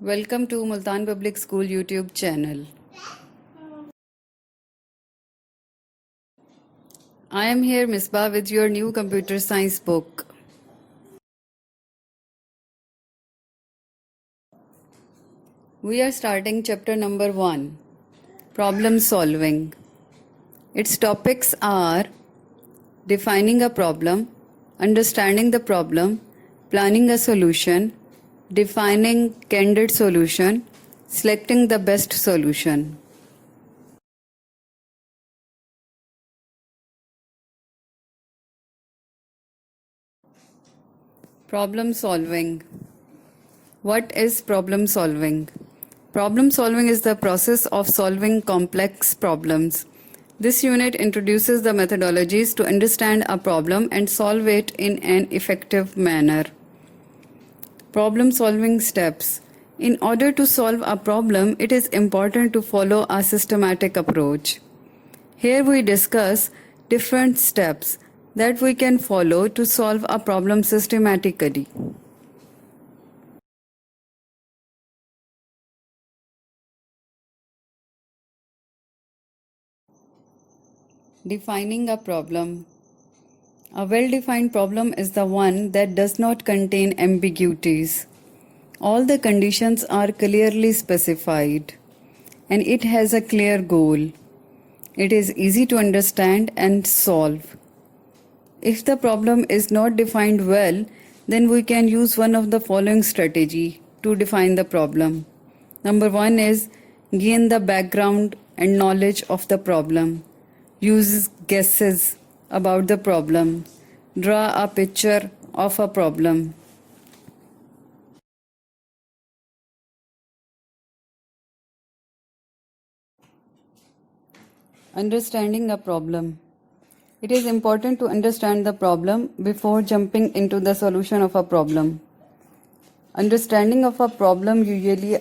Welcome to Multan Public School YouTube channel. I am here Misbah with your new computer science book. We are starting chapter number 1, problem solving. Its topics are defining a problem, understanding the problem, planning a solution, defining candid solution, selecting the best solution. Problem solving. What is problem solving? Problem solving is the process of solving complex problems. This unit introduces the methodologies to understand a problem and solve it in an effective manner. Problem solving steps. In order to solve a problem, it is important to follow a systematic approach. Here we discuss different steps that we can follow to solve a problem systematically. Defining a problem. A well-defined problem is the one that does not contain ambiguities. All the conditions are clearly specified, and it has a clear goal. It is easy to understand and solve. If the problem is not defined well, then we can use one of the following strategy to define the problem. Number 1 is gain the background and knowledge of the problem. Use guesses about the problem. Draw a picture of a problem. Understanding a problem. It is important to understand the problem before jumping into the solution of a problem. Understanding of a problem usually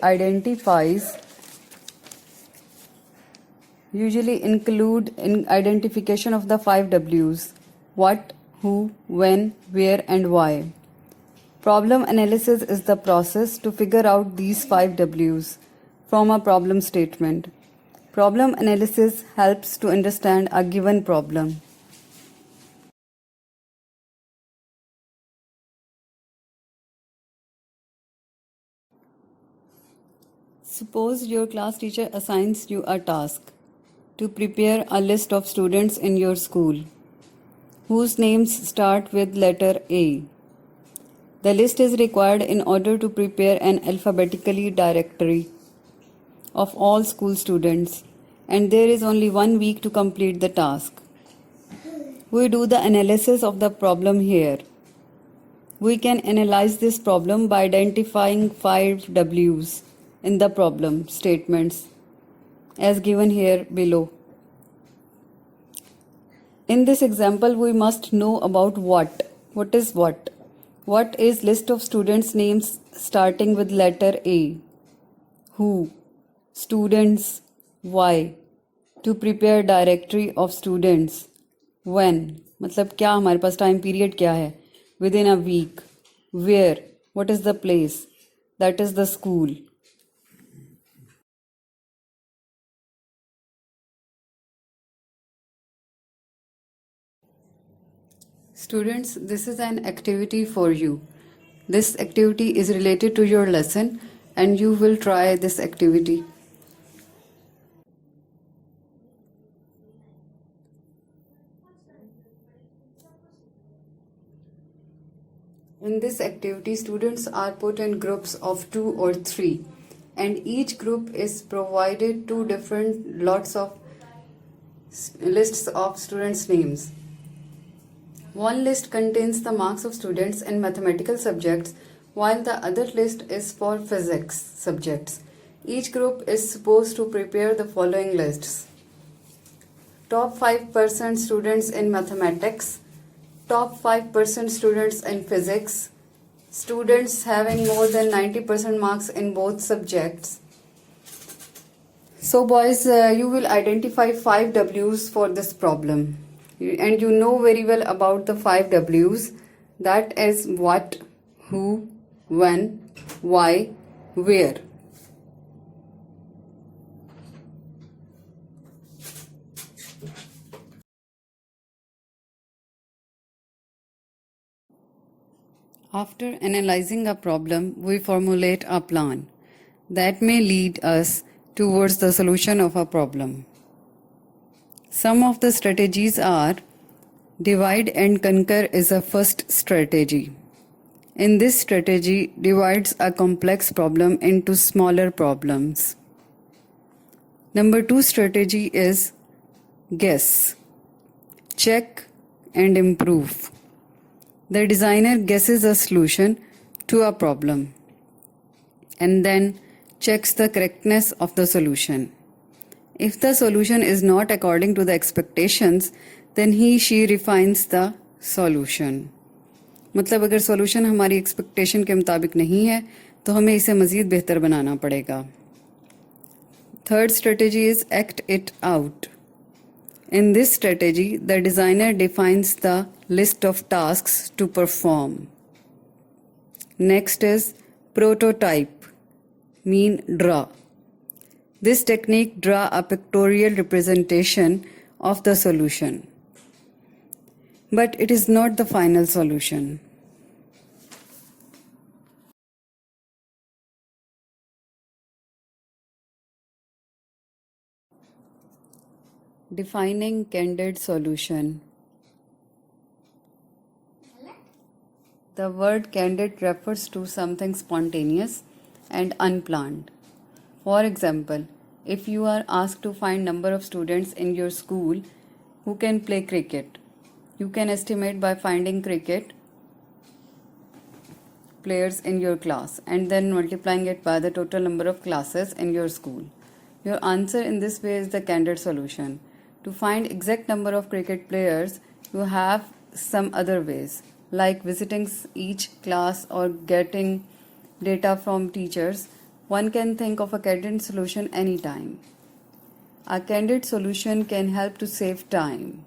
include identification of the 5 W's: what, who, when, where and why. Problem analysis is the process to figure out these 5 W's from a problem statement. Problem analysis helps to understand a given problem. Suppose your class teacher assigns you a task to prepare a list of students in your school whose names start with letter A. The list is required in order to prepare an alphabetically directory of all school students, and there is only 1 week to complete the task. We do the analysis of the problem here. We can analyze this problem by identifying 5 W's in the problem statements as given here below. In this example, we must know about what. What is what? What is list of students' names starting with letter A? Who? Students. Why? To prepare directory of students. When? मतलब क्या हमारे पास time period क्या है? Within a week. Where? What is the place? That is the school. Students, this is an activity for you. This activity is related to your lesson and you will try this activity. In this activity, students are put in groups of 2 or 3 and each group is provided 2 different lists of students' names. One list contains the marks of students in mathematical subjects, while the other list is for physics subjects. Each group is supposed to prepare the following lists: top 5% students in mathematics, top 5% students in physics, students having more than 90% marks in both subjects. So boys, you will identify 5 W's for this problem. And you know very well about the 5 W's. That is what, who, when, why, where. After analyzing a problem, we formulate a plan that may lead us towards the solution of a problem. Some of the strategies are: divide and conquer is a first strategy. In this strategy, divides a complex problem into smaller problems. Number 2 strategy is guess, check, and improve. The designer guesses a solution to a problem and then checks the correctness of the solution. If the solution is not according to the expectations, then she refines the solution. मतलब अगर solution हमारी expectation के मुताबिक नहीं है तो हमें इसे मज़ीद बेहतर बनाना पड़ेगा. Third strategy is act it out. In this strategy, the designer defines the list of tasks to perform. Next is prototype, mean draw. This technique draw a pictorial representation of the solution. But it is not the final solution. Defining candid solution. The word candid refers to something spontaneous and unplanned. For example, if you are asked to find number of students in your school who can play cricket, you can estimate by finding cricket players in your class and then multiplying it by the total number of classes in your school. Your answer in this way is the candid solution. To find exact number of cricket players, you have some other ways, like visiting each class or getting data from teachers. One can think of a candid solution anytime. A candid solution can help to save time.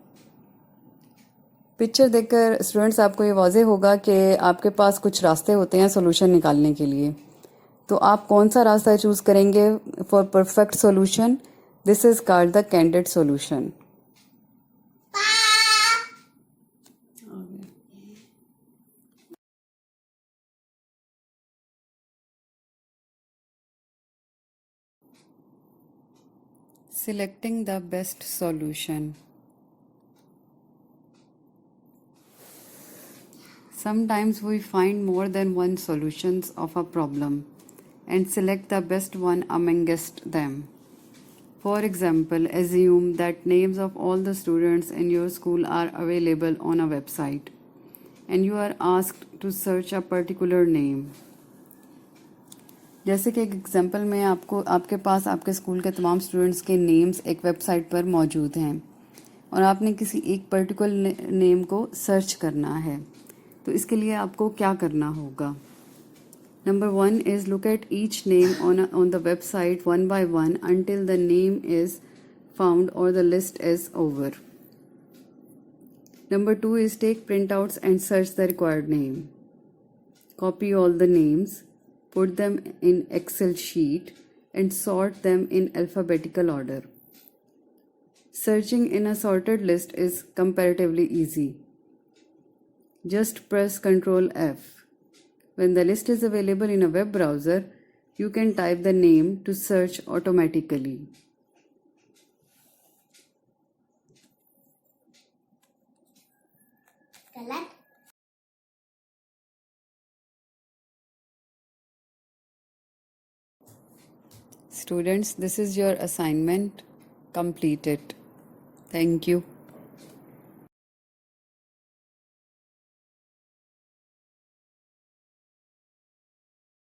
Picture देखकर students आपको ये वाज़ेह होगा कि आपके पास कुछ रास्ते होते हैं सॉल्यूशन निकालने के लिए. तो आप कौन सा रास्ता चूज़ करेंगे for perfect solution? This is called the candid solution. Selecting the best solution. Sometimes we find more than one solutions of a problem and select the best one amongst them. For example, assume that names of all the students in your school are available on a website and you are asked to search a particular name. जैसे कि एक example में आपके पास आपके school के तमाम students के names एक वेबसाइट पर मौजूद हैं और आपने किसी एक पर्टिकुलर नेम को सर्च करना है. तो इसके लिए आपको क्या करना होगा? Number 1 is look at each name on the website one by one until the name is found or the list is over. Number 2 is take printouts and search the required name. Copy all the names, put them in Excel sheet and sort them in alphabetical order. Searching in a sorted list is comparatively easy. Just press Ctrl F. When the list is available in a web browser, you can type the name to search automatically. Students, this is your assignment. Complete it. Thank you.